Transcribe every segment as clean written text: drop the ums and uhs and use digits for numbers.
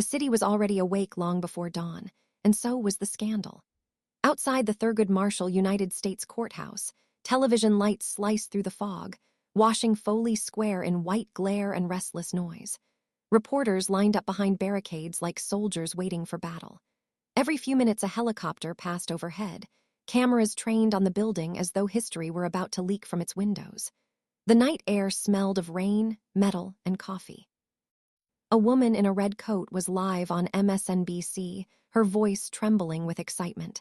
The city was already awake long before dawn, and so was the scandal. Outside the Thurgood Marshall United States Courthouse, television lights sliced through the fog, washing Foley Square in white glare and restless noise. Reporters lined up behind barricades like soldiers waiting for battle. Every few minutes a helicopter passed overhead, cameras trained on the building as though history were about to leak from its windows. The night air smelled of rain, metal, and coffee. A woman in a red coat was live on MSNBC, her voice trembling with excitement.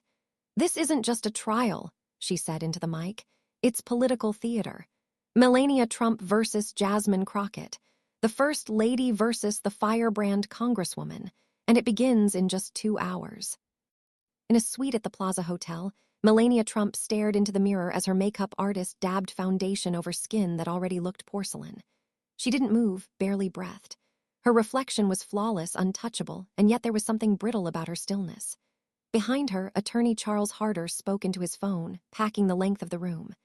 "This isn't just a trial," she said into the mic. "It's political theater. Melania Trump versus Jasmine Crockett. The First Lady versus the firebrand Congresswoman. And it begins in just 2 hours." In a suite at the Plaza Hotel, Melania Trump stared into the mirror as her makeup artist dabbed foundation over skin that already looked porcelain. She didn't move, barely breathed. Her reflection was flawless, untouchable, and yet there was something brittle about her stillness. Behind her, attorney Charles Harder spoke into his phone, packing the length of the room.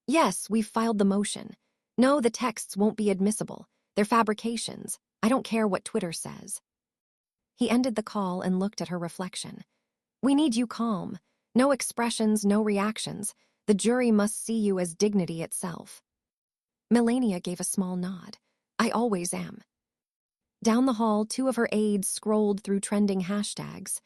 "Yes, we've filed the motion. No, the texts won't be admissible. They're fabrications. I don't care what Twitter says." He ended the call and looked at her reflection. "We need you calm. No expressions, no reactions. The jury must see you as dignity itself." Melania gave a small nod. "I always am." Down the hall, 2 of her aides scrolled through trending hashtags.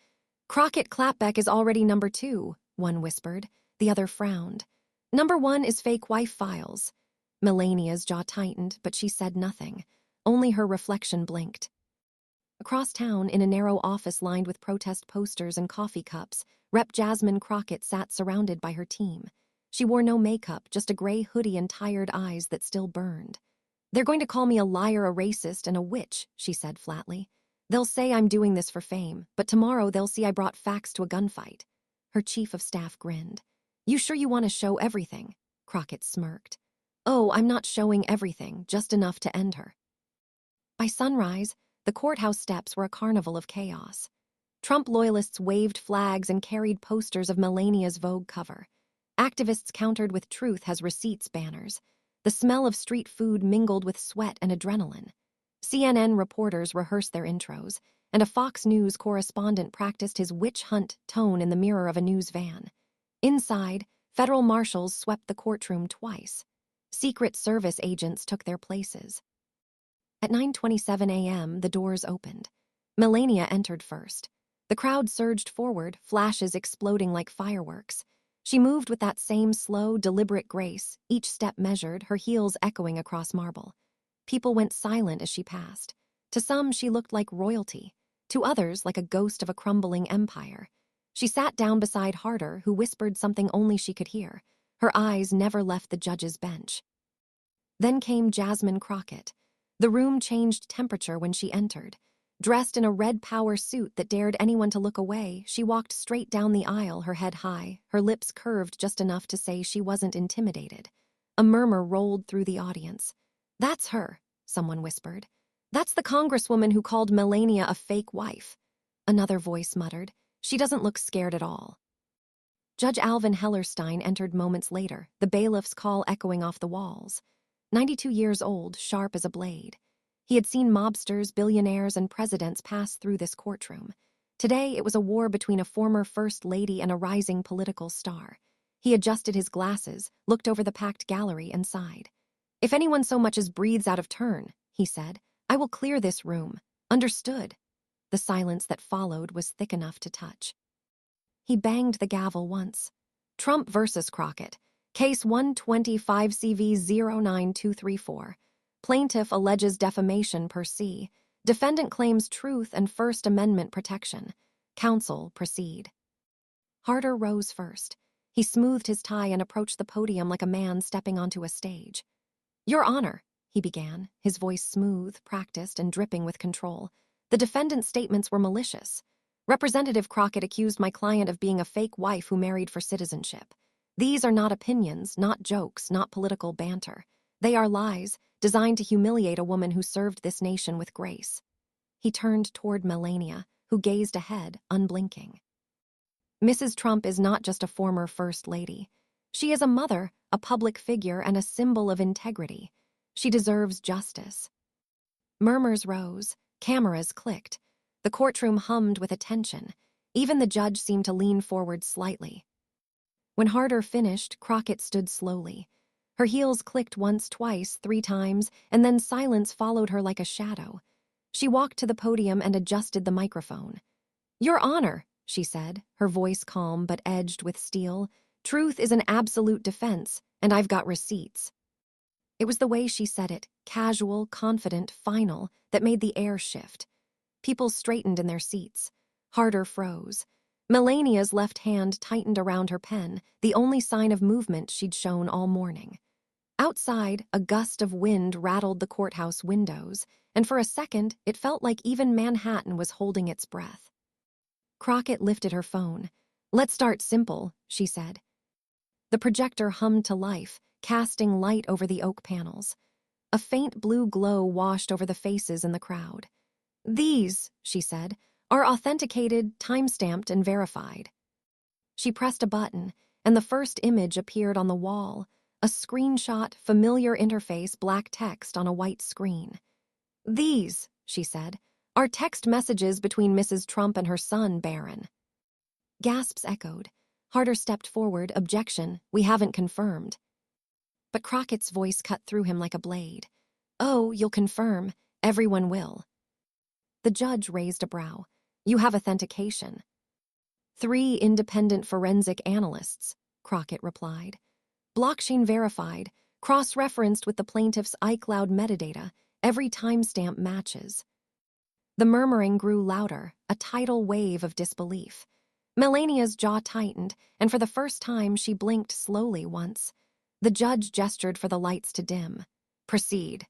"Crockett Clapback is already number 2, one whispered. The other frowned. "Number 1 is fake wife files." Melania's jaw tightened, but she said nothing. Only her reflection blinked. Across town, in a narrow office lined with protest posters and coffee cups, Rep. Jasmine Crockett sat surrounded by her team. She wore no makeup, just a gray hoodie and tired eyes that still burned. "They're going to call me a liar, a racist, and a witch," she said flatly. "They'll say I'm doing this for fame, but tomorrow they'll see I brought facts to a gunfight." Her chief of staff grinned. "You sure you want to show everything?" Crockett smirked. "Oh, I'm not showing everything, just enough to end her." By sunrise, the courthouse steps were a carnival of chaos. Trump loyalists waved flags and carried posters of Melania's Vogue cover. Activists countered with "Truth has receipts" banners. The smell of street food mingled with sweat and adrenaline. CNN reporters rehearsed their intros, and a Fox News correspondent practiced his witch hunt tone in the mirror of a news van. Inside, federal marshals swept the courtroom twice. Secret Service agents took their places. At 9:27 a.m., the doors opened. Melania entered first. The crowd surged forward, flashes exploding like fireworks. She moved with that same slow, deliberate grace, each step measured, her heels echoing across marble. People went silent as she passed. To some, she looked like royalty. To others, like a ghost of a crumbling empire. She sat down beside Harder, who whispered something only she could hear. Her eyes never left the judge's bench. Then came Jasmine Crockett. The room changed temperature when she entered. Dressed in a red power suit that dared anyone to look away, she walked straight down the aisle, her head high, her lips curved just enough to say she wasn't intimidated. A murmur rolled through the audience. "That's her," someone whispered. "That's the congresswoman who called Melania a fake wife." Another voice muttered, "She doesn't look scared at all." Judge Alvin Hellerstein entered moments later, the bailiff's call echoing off the walls. 92 years old, sharp as a blade. He had seen mobsters, billionaires, and presidents pass through this courtroom. Today, it was a war between a former first lady and a rising political star. He adjusted his glasses, looked over the packed gallery, and sighed. "If anyone so much as breathes out of turn," he said, "I will clear this room. Understood?" The silence that followed was thick enough to touch. He banged the gavel once. "Trump versus Crockett. Case 125 CV 09234. Plaintiff alleges defamation per se. Defendant claims truth and First Amendment protection. Counsel, proceed." Harder rose first. He smoothed his tie and approached the podium like a man stepping onto a stage. "Your Honor," he began, his voice smooth, practiced, and dripping with control. "The defendant's statements were malicious. Representative Crockett accused my client of being a fake wife who married for citizenship. These are not opinions, not jokes, not political banter. They are lies, designed to humiliate a woman who served this nation with grace." He turned toward Melania, who gazed ahead, unblinking. "Mrs. Trump is not just a former First Lady. She is a mother, a public figure, and a symbol of integrity. She deserves justice." Murmurs rose, cameras clicked. The courtroom hummed with attention. Even the judge seemed to lean forward slightly. When Harder finished, Crockett stood slowly. Her heels clicked once, twice, 3 times, and then silence followed her like a shadow. She walked to the podium and adjusted the microphone. "Your Honor," she said, her voice calm but edged with steel, "truth is an absolute defense, and I've got receipts." It was the way she said it, casual, confident, final, that made the air shift. People straightened in their seats. Harder froze. Melania's left hand tightened around her pen, the only sign of movement she'd shown all morning. Outside, a gust of wind rattled the courthouse windows, and for a second, it felt like even Manhattan was holding its breath. Crockett lifted her phone. "Let's start simple," she said. The projector hummed to life, casting light over the oak panels. A faint blue glow washed over the faces in the crowd. "These," she said, "are authenticated, time-stamped, and verified." She pressed a button, and the first image appeared on the wall, a screenshot, familiar interface, black text on a white screen. "These," she said, "are text messages between Mrs. Trump and her son, Barron." Gasps echoed. Harder stepped forward. "Objection, we haven't confirmed." But Crockett's voice cut through him like a blade. "Oh, you'll confirm. Everyone will." The judge raised a brow. "You have authentication." "3 independent forensic analysts," Crockett replied. "Blockchain verified, cross-referenced with the plaintiff's iCloud metadata, every timestamp matches." The murmuring grew louder, a tidal wave of disbelief. Melania's jaw tightened, and for the first time she blinked slowly once. The judge gestured for the lights to dim. "Proceed."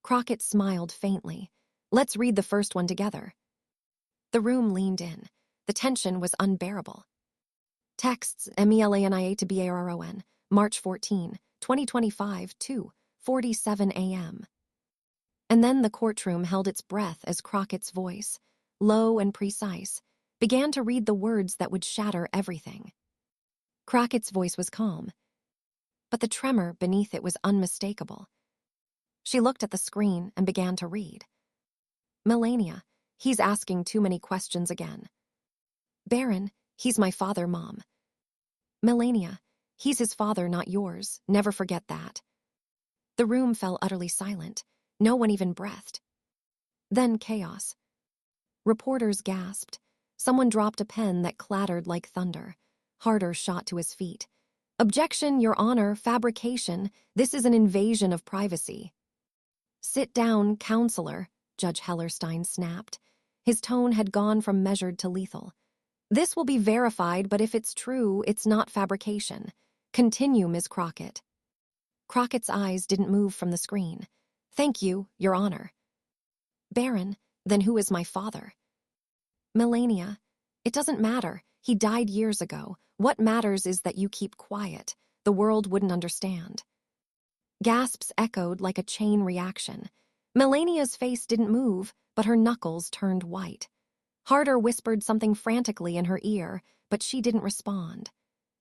Crockett smiled faintly. "Let's read the first one together." The room leaned in. The tension was unbearable. Texts, Melania to Barron, March 14, 2025, 2:47 a.m. And then the courtroom held its breath as Crockett's voice, low and precise, began to read the words that would shatter everything. Crockett's voice was calm, but the tremor beneath it was unmistakable. She looked at the screen and began to read. "Melania, he's asking too many questions again." "Barron, he's my father, Mom." "Melania, he's his father, not yours. Never forget that." The room fell utterly silent. No one even breathed. Then chaos. Reporters gasped. Someone dropped a pen that clattered like thunder. Harder shot to his feet. "Objection, Your Honor, fabrication. This is an invasion of privacy." "Sit down, counselor," Judge Hellerstein snapped. His tone had gone from measured to lethal. "This will be verified, but if it's true, it's not fabrication. Continue, Ms. Crockett." Crockett's eyes didn't move from the screen. "Thank you, Your Honor." "Barron, then who is my father?" "Melania, it doesn't matter. He died years ago. What matters is that you keep quiet. The world wouldn't understand." Gasps echoed like a chain reaction. Melania's face didn't move, but her knuckles turned white. Harder whispered something frantically in her ear, but she didn't respond.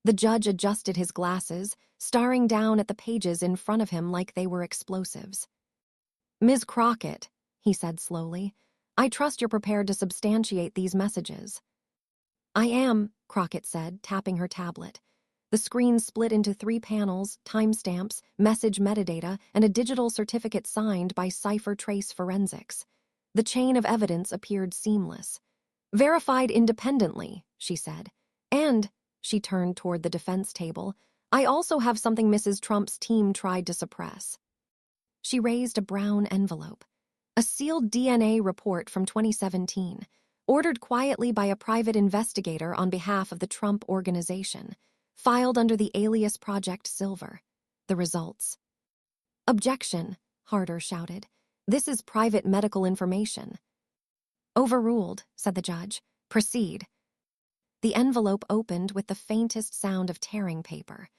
The judge adjusted his glasses, staring down at the pages in front of him like they were explosives. "Ms. Crockett," he said slowly, "I trust you're prepared to substantiate these messages." "I am," Crockett said, tapping her tablet. The screen split into 3 panels, timestamps, message metadata, and a digital certificate signed by Cipher Trace Forensics. The chain of evidence appeared seamless. "Verified independently," she said. "And," she turned toward the defense table, "I also have something Mrs. Trump's team tried to suppress." She raised a brown envelope. A sealed DNA report from 2017, ordered quietly by a private investigator on behalf of the Trump Organization, filed under the alias Project Silver. The results. "Objection," Harder shouted. "This is private medical information." "Overruled," said the judge. "Proceed." The envelope opened with the faintest sound of tearing paper.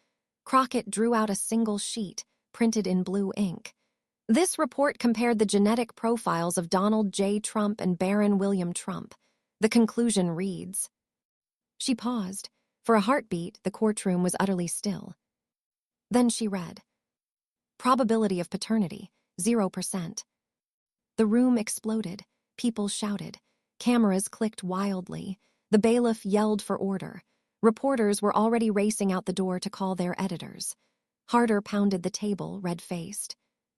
Crockett drew out a single sheet, printed in blue ink. "This report compared the genetic profiles of Donald J. Trump and Barron William Trump. The conclusion reads." She paused. For a heartbeat, the courtroom was utterly still. Then she read. "Probability of paternity, 0%. The room exploded. People shouted. Cameras clicked wildly. The bailiff yelled for order. Reporters were already racing out the door to call their editors. Harder pounded the table, red-faced.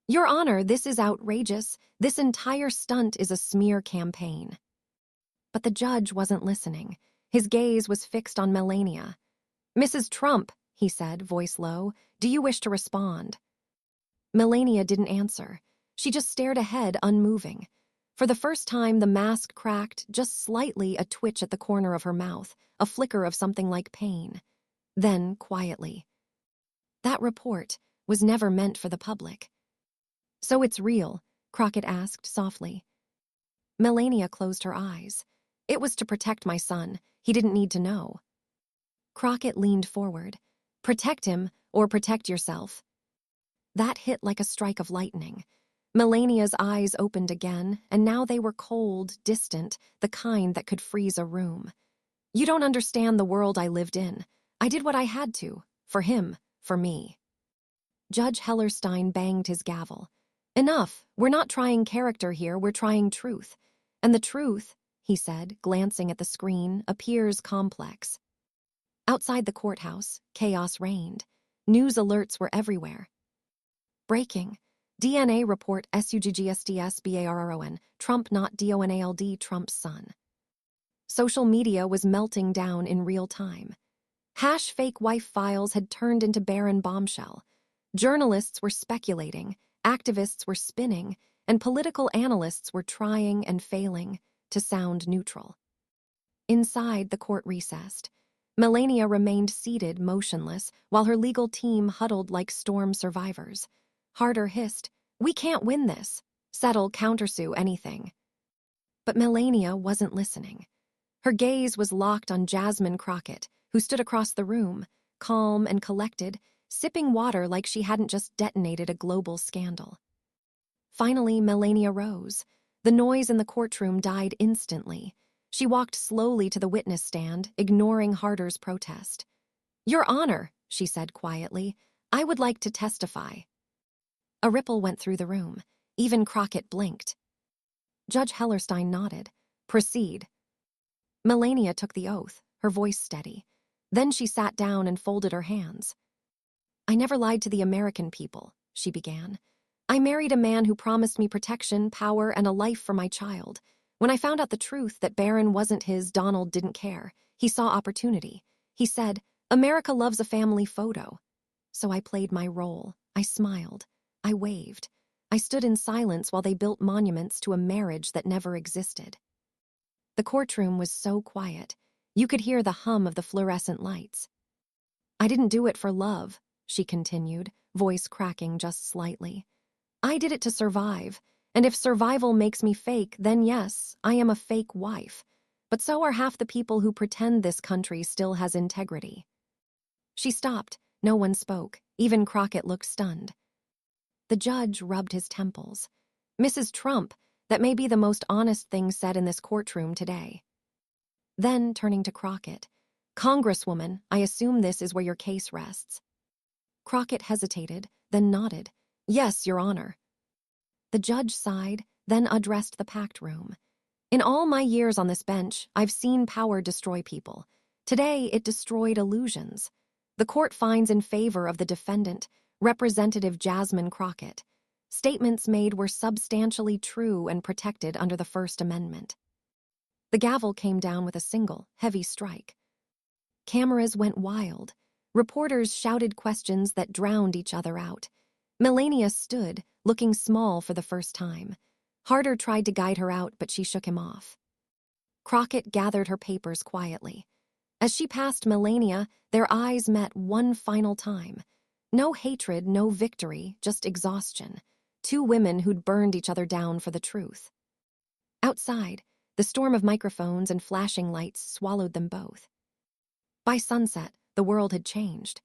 "Your Honor, this is outrageous. This entire stunt is a smear campaign." But the judge wasn't listening. His gaze was fixed on Melania. "Mrs. Trump," he said, voice low, "do you wish to respond?" Melania didn't answer. She just stared ahead, unmoving. For the first time, the mask cracked, just slightly, a twitch at the corner of her mouth, a flicker of something like pain. Then, quietly, "That report was never meant for the public." "So it's real?" Crockett asked softly. Melania closed her eyes. "It was to protect my son. He didn't need to know." Crockett leaned forward. "Protect him, or protect yourself." That hit like a strike of lightning. Melania's eyes opened again, and now they were cold, distant, the kind that could freeze a room. "You don't understand the world I lived in. I did what I had to. For him. For me." Judge Hellerstein banged his gavel. "Enough. We're not trying character here, we're trying truth. And the truth," he said, glancing at the screen, "appears complex." Outside the courthouse, chaos reigned. News alerts were everywhere. Breaking. DNA report SUGGSDS Trump not DONALD Trump's son. Social media was melting down in real time. Fake wife files had turned into Barron bombshell. Journalists were speculating, activists were spinning, and political analysts were trying and failing to sound neutral. Inside, the court recessed. Melania remained seated, motionless, while her legal team huddled like storm survivors. Harder hissed, "We can't win this. Settle, countersue, anything." But Melania wasn't listening. Her gaze was locked on Jasmine Crockett, who stood across the room, calm and collected, sipping water like she hadn't just detonated a global scandal. Finally, Melania rose. The noise in the courtroom died instantly. She walked slowly to the witness stand, ignoring Harder's protest. "Your Honor," she said quietly, "I would like to testify." A ripple went through the room. Even Crockett blinked. Judge Hellerstein nodded. "Proceed." Melania took the oath, her voice steady. Then she sat down and folded her hands. "I never lied to the American people," she began. "I married a man who promised me protection, power, and a life for my child. When I found out the truth that Barron wasn't his, Donald didn't care. He saw opportunity. He said, 'America loves a family photo.' So I played my role. I smiled. I waved. I stood in silence while they built monuments to a marriage that never existed." The courtroom was so quiet. You could hear the hum of the fluorescent lights. "I didn't do it for love," she continued, voice cracking just slightly. "I did it to survive. And if survival makes me fake, then yes, I am a fake wife. But so are half the people who pretend this country still has integrity." She stopped. No one spoke. Even Crockett looked stunned. The judge rubbed his temples. "Mrs. Trump, that may be the most honest thing said in this courtroom today." Then, turning to Crockett, "Congresswoman, I assume this is where your case rests." Crockett hesitated, then nodded. "Yes, Your Honor." The judge sighed, then addressed the packed room. "In all my years on this bench, I've seen power destroy people. Today, it destroyed illusions. The court finds in favor of the defendant, Representative Jasmine Crockett. Statements made were substantially true and protected under the First Amendment." The gavel came down with a single, heavy strike. Cameras went wild. Reporters shouted questions that drowned each other out. Melania stood, looking small for the first time. Harder tried to guide her out, but she shook him off. Crockett gathered her papers quietly. As she passed Melania, their eyes met one final time. No hatred, no victory, just exhaustion. Two women who'd burned each other down for the truth. Outside, the storm of microphones and flashing lights swallowed them both. By sunset, the world had changed.